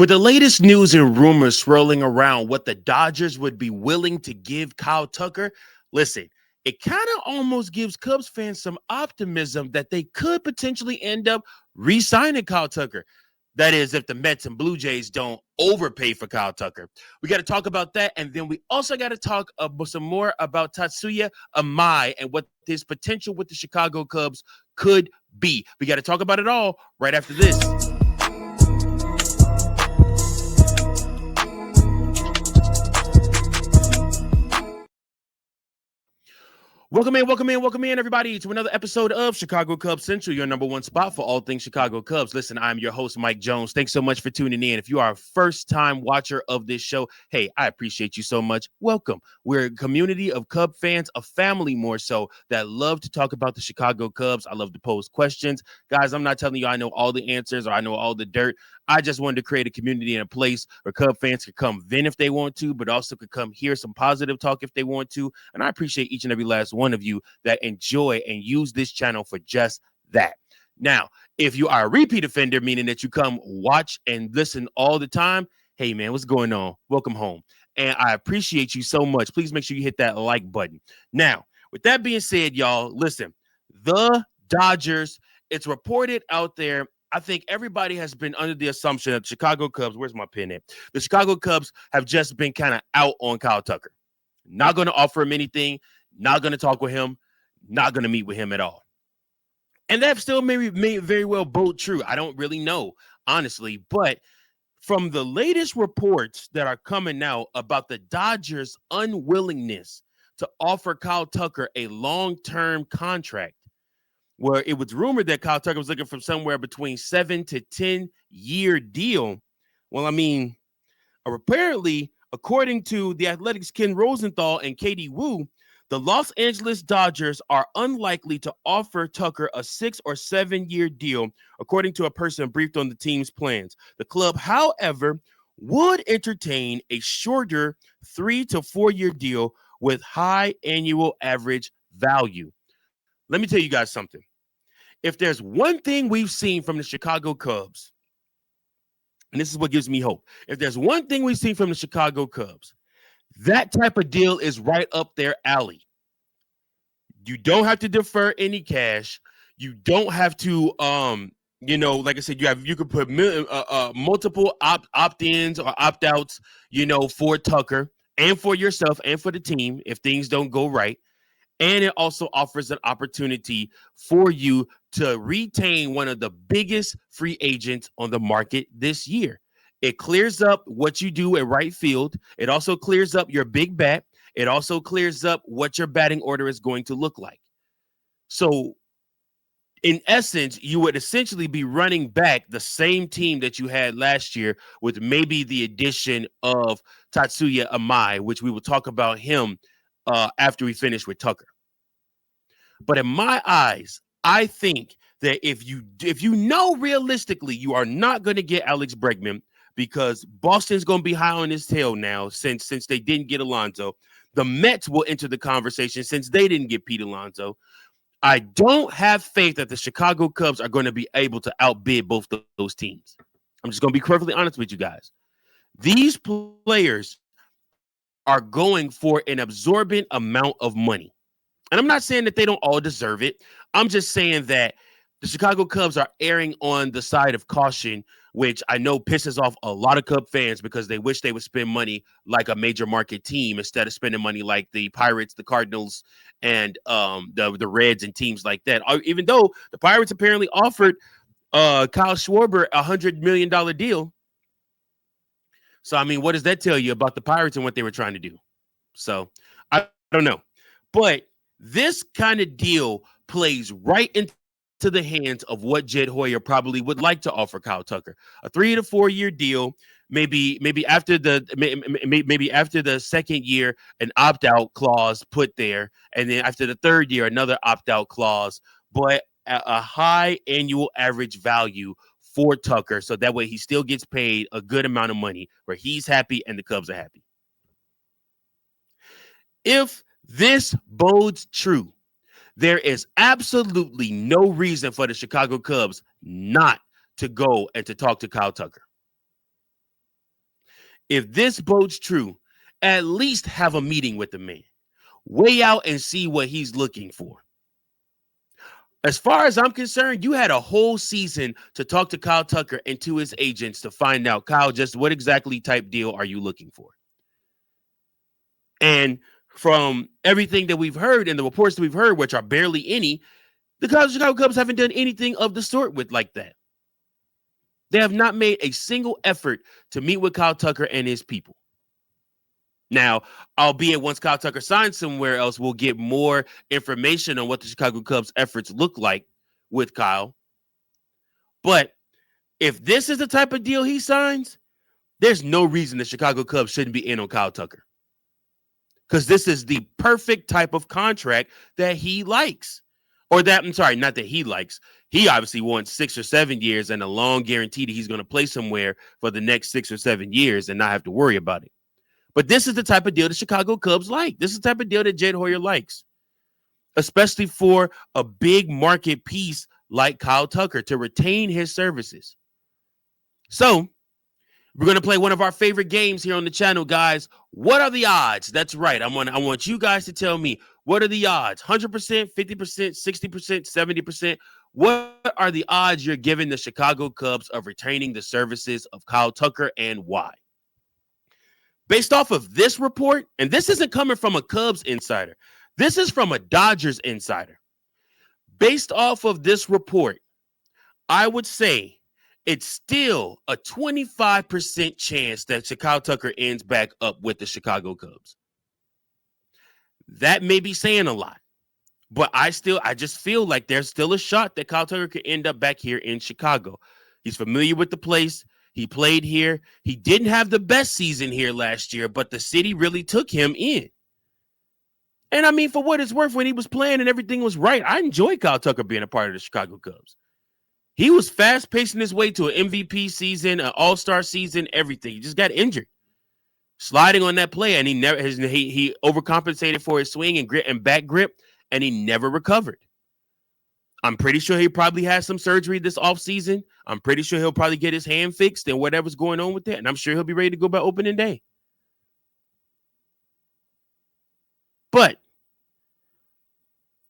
With the latest news and rumors swirling around what the Dodgers would be willing to give Kyle Tucker, listen, it kind of almost gives Cubs fans some optimism that they could potentially end up re signing Kyle Tucker. That is, if the Mets and Blue Jays don't overpay for Kyle Tucker. We got to talk about that. And then we also got to talk some more about Tatsuya Imai and what his potential with the Chicago Cubs could be. We got to talk about it all right after this. Welcome in, everybody, to another episode of Chicago Cubs Central, your number one spot for all things Chicago Cubs. Listen, I'm your host, Mike Jones. Thanks so much for tuning in. If you are a first-time watcher of this show, hey, I appreciate you so much. Welcome. We're a community of Cub fans, a family more so, that love to talk about the Chicago Cubs. I love to pose questions. Guys, I'm not telling you I know all the answers or I know all the dirt. I just wanted to create a community and a place where Cub fans could come vent if they want to, but also could come hear some positive talk if they want to. And I appreciate each and every last one of you that enjoy and use this channel for just that. Now, if you are a repeat offender, meaning that you come watch and listen all the time, hey, man, what's going on? Welcome home. And I appreciate you so much. Please make sure you hit that like button. Now, with that being said, y'all, listen, the Dodgers, it's reported out there. I think everybody has been under the assumption that Chicago Cubs, where's my pen at? The Chicago Cubs have just been kind of out on Kyle Tucker. Not going to offer him anything, not going to talk with him, not going to meet with him at all. And that still may very well both true. I don't really know, honestly. But from the latest reports that are coming out about the Dodgers' unwillingness to offer Kyle Tucker a long-term contract, where it was rumored that Kyle Tucker was looking for somewhere between 7 to 10-year deal. Well, I mean, apparently, according to the Athletics' Ken Rosenthal and Katie Wu, the Los Angeles Dodgers are unlikely to offer Tucker a 6 or 7-year deal, according to a person briefed on the team's plans. The club, however, would entertain a shorter 3 to 4-year deal with high annual average value. Let me tell you guys something. If there's one thing we've seen from the Chicago Cubs, and this is what gives me hope. If there's one thing we've seen from the Chicago Cubs, that type of deal is right up their alley. You don't have to defer any cash. You don't have to, like I said, you could put multiple opt-ins or opt-outs, for Tucker and for yourself and for the team if things don't go right. And it also offers an opportunity for you to retain one of the biggest free agents on the market this year. It clears up what you do at right field. It also clears up your big bat. It also clears up what your batting order is going to look like. So, in essence, you would essentially be running back the same team that you had last year with maybe the addition of Tatsuya Imai, which we will talk about him after we finish with Tucker. But in my eyes, I think that if you know realistically you are not going to get Alex Bregman because Boston's going to be high on his tail now since they didn't get Alonso. The Mets will enter the conversation since they didn't get Pete Alonso. I don't have faith that the Chicago Cubs are going to be able to outbid both those teams. I'm just going to be perfectly honest with you guys. These players are going for an absorbent amount of money. And I'm not saying that they don't all deserve it. I'm just saying that the Chicago Cubs are erring on the side of caution, which I know pisses off a lot of Cub fans because they wish they would spend money like a major market team instead of spending money like the Pirates, the Cardinals, and the Reds and teams like that. Even though the Pirates apparently offered Kyle Schwarber a $100 million deal. So, I mean, what does that tell you about the Pirates and what they were trying to do? So, I don't know. But this kind of deal plays right into the hands of what Jed Hoyer probably would like to offer Kyle Tucker. A 3 to 4 year deal, maybe after the second year, an opt-out clause put there, and then after the third year, another opt-out clause, but a high annual average value for Tucker, so that way he still gets paid a good amount of money where he's happy and the Cubs are happy. If this bodes true, there is absolutely no reason for the Chicago Cubs not to go and to talk to Kyle Tucker. If this bodes true, at least have a meeting with the man. Weigh out and see what he's looking for. As far as I'm concerned, you had a whole season to talk to Kyle Tucker and to his agents to find out, Kyle, just what exactly type deal are you looking for? And from everything that we've heard and the reports that we've heard, which are barely any, the Chicago Cubs haven't done anything of the sort with like that. They have not made a single effort to meet with Kyle Tucker and his people. Now, albeit once Kyle Tucker signs somewhere else, we'll get more information on what the Chicago Cubs' efforts look like with Kyle. But if this is the type of deal he signs, there's no reason the Chicago Cubs shouldn't be in on Kyle Tucker. Because this is the perfect type of contract that he likes. Or that, I'm sorry, not that he likes. He obviously wants 6 or 7 years and a long guarantee that he's going to play somewhere for the next 6 or 7 years and not have to worry about it. But this is the type of deal the Chicago Cubs like. This is the type of deal that Jed Hoyer likes, especially for a big market piece like Kyle Tucker to retain his services. So we're going to play one of our favorite games here on the channel, guys. What are the odds? That's right. I want you guys to tell me, what are the odds? 100%, 50%, 60%, 70%. What are the odds you're giving the Chicago Cubs of retaining the services of Kyle Tucker, and why? Based off of this report, and this isn't coming from a Cubs insider. This is from a Dodgers insider. Based off of this report, I would say it's still a 25% chance that Kyle Tucker ends back up with the Chicago Cubs. That may be saying a lot, but I just feel like there's still a shot that Kyle Tucker could end up back here in Chicago. He's familiar with the place. He played here. He didn't have the best season here last year, but the city really took him in. And I mean, for what it's worth, when he was playing and everything was right, I enjoyed Kyle Tucker being a part of the Chicago Cubs. He was fast pacing his way to an MVP season, an all-star season, everything. He just got injured, sliding on that play, and he overcompensated for his swing and grip and back grip, and he never recovered. I'm pretty sure he probably has some surgery this offseason. I'm pretty sure he'll probably get his hand fixed and whatever's going on with that, and I'm sure he'll be ready to go by opening day. But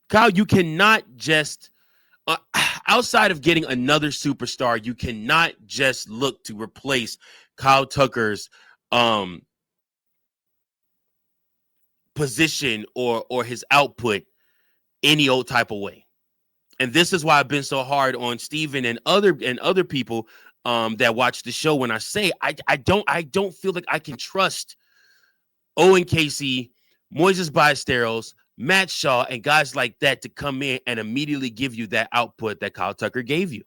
Kyle, you cannot just outside of getting another superstar, you cannot just look to replace Kyle Tucker's position or his output any old type of way. And this is why I've been so hard on Steven and other people that watch the show when I say I don't feel like I can trust Owen Casey, Moises Ballesteros, Matt Shaw, and guys like that to come in and immediately give you that output that Kyle Tucker gave you.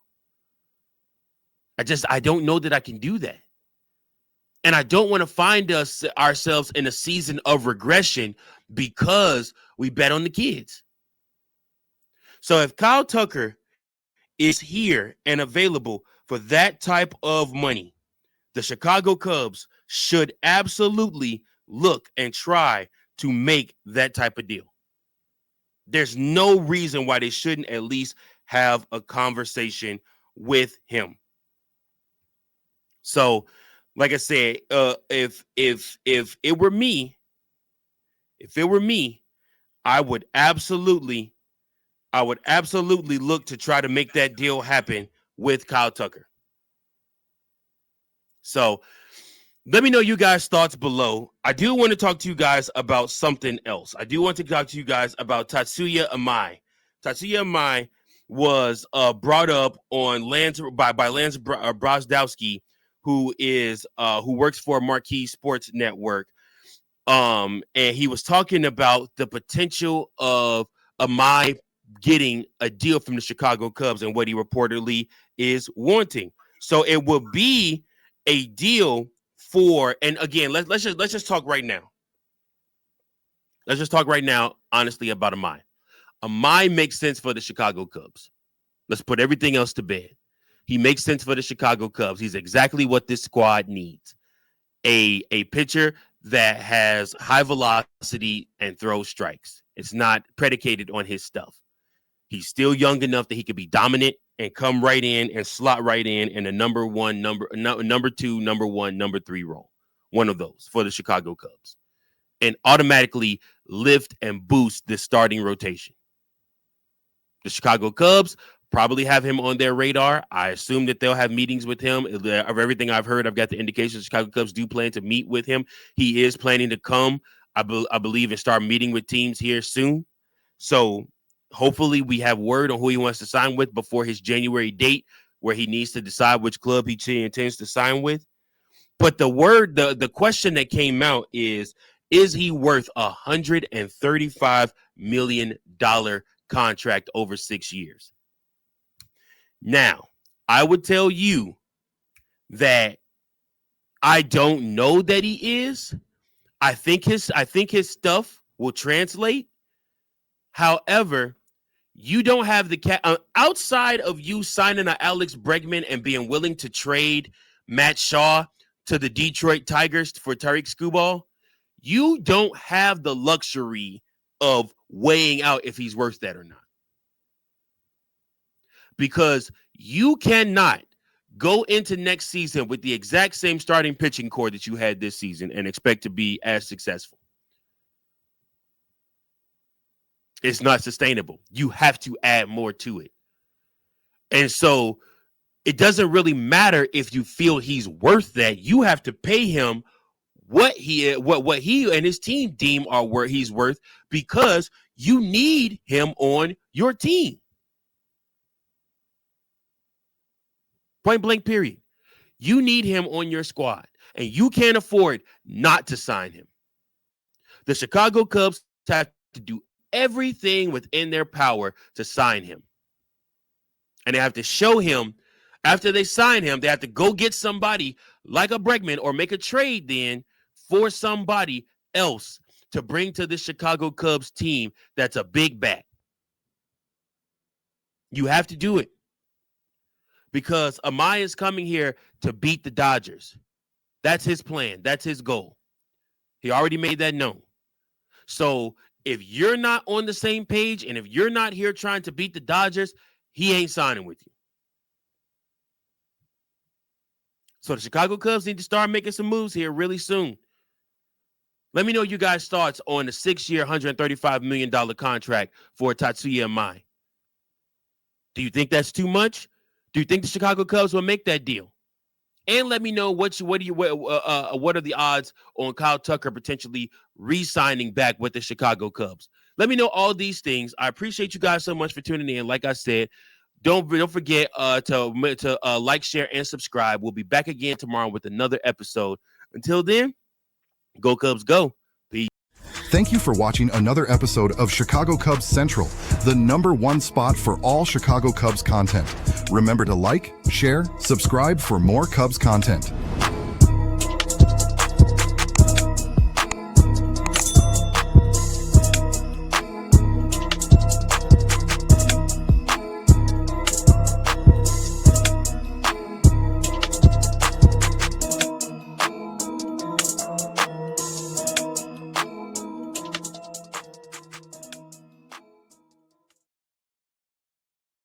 I don't know that I can do that. And I don't want to find ourselves in a season of regression because we bet on the kids. So if Kyle Tucker is here and available for that type of money, the Chicago Cubs should absolutely look and try to make that type of deal. There's no reason why they shouldn't at least have a conversation with him. So, like I said, if it were me, I would absolutely look to try to make that deal happen with Kyle Tucker. So let me know you guys' thoughts below. I do want to talk to you guys about something else. I do want to talk to you guys about Tatsuya Imai. Tatsuya Imai was brought up on Lance Brozdowski, who works for Marquee Sports Network. And he was talking about the potential of Imai getting a deal from the Chicago Cubs and what he reportedly is wanting. So it will be a deal for, and again, let's just talk right now. Let's just talk right now, honestly, about Imai. Imai makes sense for the Chicago Cubs. Let's put everything else to bed. He makes sense for the Chicago Cubs. He's exactly what this squad needs. A pitcher that has high velocity and throws strikes. It's not predicated on his stuff. He's still young enough that he could be dominant and come right in and slot right in a number 1, number 2, number 1, number 3 role. one of those for the Chicago Cubs and automatically lift and boost the starting rotation. The Chicago Cubs probably have him on their radar. I assume that they'll have meetings with him. Of everything I've heard, I've got the indications the Chicago Cubs do plan to meet with him. He is planning to come, I believe, and start meeting with teams here soon. So hopefully we have word on who he wants to sign with before his January date, where he needs to decide which club he intends to sign with. But the question that came out is he worth $135 million contract over 6 years? Now, I would tell you that I don't know that he is. I think his stuff will translate. However, you don't have the outside of you signing an Alex Bregman and being willing to trade Matt Shaw to the Detroit Tigers for Tariq Skubal. You don't have the luxury of weighing out if he's worth that or not. Because you cannot go into next season with the exact same starting pitching core that you had this season and expect to be as successful. It's not sustainable. You have to add more to it. And so it doesn't really matter if you feel he's worth that. You have to pay him what he and his team deem he's worth, because you need him on your team. Point blank, period. You need him on your squad, and you can't afford not to sign him. The Chicago Cubs have to do everything within their power to sign him. And they have to show him, after they sign him, they have to go get somebody like a Bregman or make a trade then for somebody else to bring to the Chicago Cubs team that's a big bat. You have to do it. Because Imai is coming here to beat the Dodgers. That's his plan. That's his goal. He already made that known. So if you're not on the same page and if you're not here trying to beat the Dodgers, he ain't signing with you. So the Chicago Cubs need to start making some moves here really soon. Let me know your guys' thoughts on the 6-year, $135 million contract for Tatsuya Imai. Do you think that's too much? Do you think the Chicago Cubs will make that deal? And let me know what are the odds on Kyle Tucker potentially re-signing back with the Chicago Cubs. Let me know all these things. I appreciate you guys so much for tuning in. Like I said, don't forget to like, share, and subscribe. We'll be back again tomorrow with another episode. Until then, go Cubs, go. Peace. Thank you for watching another episode of Chicago Cubs Central, the #1 spot for all Chicago Cubs content. Remember to like, share, subscribe for more Cubs content.